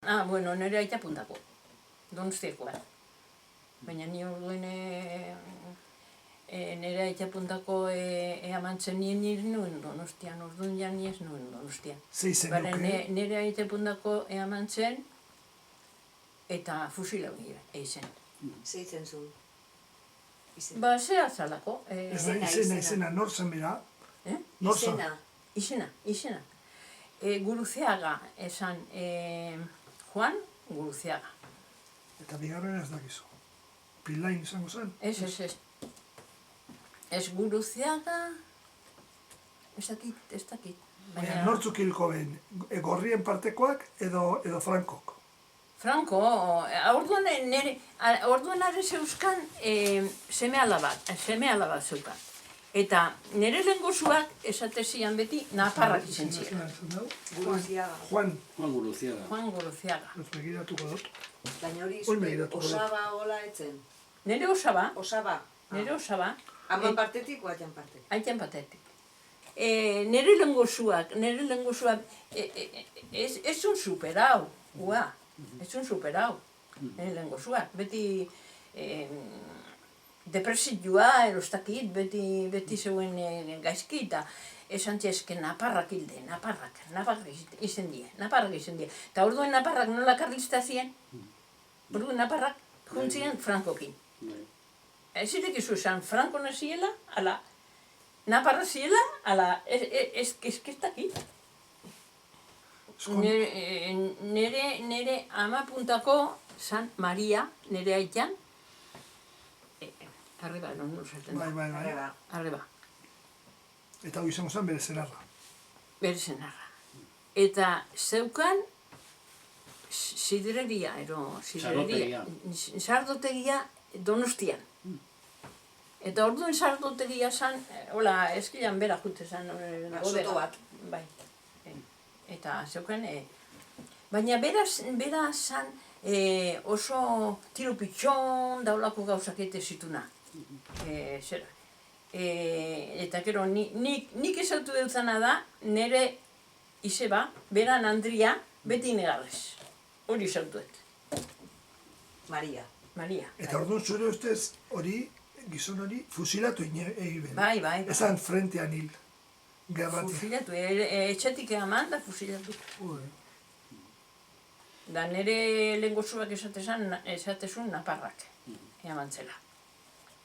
Bueno, nire aita puntako, Donostiakoa. Baina ni orduen nire aita puntako eamantzen nien nuen Donostian, orduan ja ni ez nuen Donostian. Nire aita puntako eamantzen eta fusilau eizen. Zeitzen zuen? Ba, zea zalako. Izena, nor zen bera? Izena. Guruzeaga esan, Juan Guruzeaga. Eta bigarren ez dakizu. Pilain izango zen? Ez. Ez Guruzeaga, ez dakit. Baina nortzuk hilko ben, gorrien partekoak edo Frankok? Franko, orduan are zeuzkan seme alaba zeukan. Eta nire lehengozuak esatezian beti naparrak izen ziren. Guruziaga. Juan Guruziaga. Ez begiratuko dut. Baina hori osaba hola etzen? Nire osaba. Nire osaba? Haman partetik o aitan partetik? Aitan partetik. Nire lehengozuak ez zun superau, ez zun superau, nire lehengozuak. Beti depresioa, erostakit, beti zeuen gaizki eta esan txezken naparrak hilde, naparrak izen die. Eta orduen naparrak nola karlista zien, orduen naparrak juntzien Frankokin. Ez irekizu esan Franko naziela, ala, naparra ziela, ala, ezkestakit. Nire ama puntako San Maria, nire aitan, arriba, no zaten da. Bai. Arriba. Eta hori izango zen bere zenarra. Bere zenarra. Eta zeukan sidereria, sardotegia Donostian. Eta orduan sardotegia zan, hola, eskilan bera jute zan. Soto bat. Bai. Eta zeukan, baina bera zan oso tiro pitxon daulako gauzakete zituna. Eta gero, nik esautu dutzana da, nire izeba, beran Andria, beti negarrez. Hori esautuet. Maria. Eta orduan zure ustez hori, gizon hori, fusilatu egin ben. Bai. Ezan frentean hil. Gerratik. Fusilatu, etxetik eman da fusilatu. Da nire lehengozuak esatezun naparrak, eamantzela.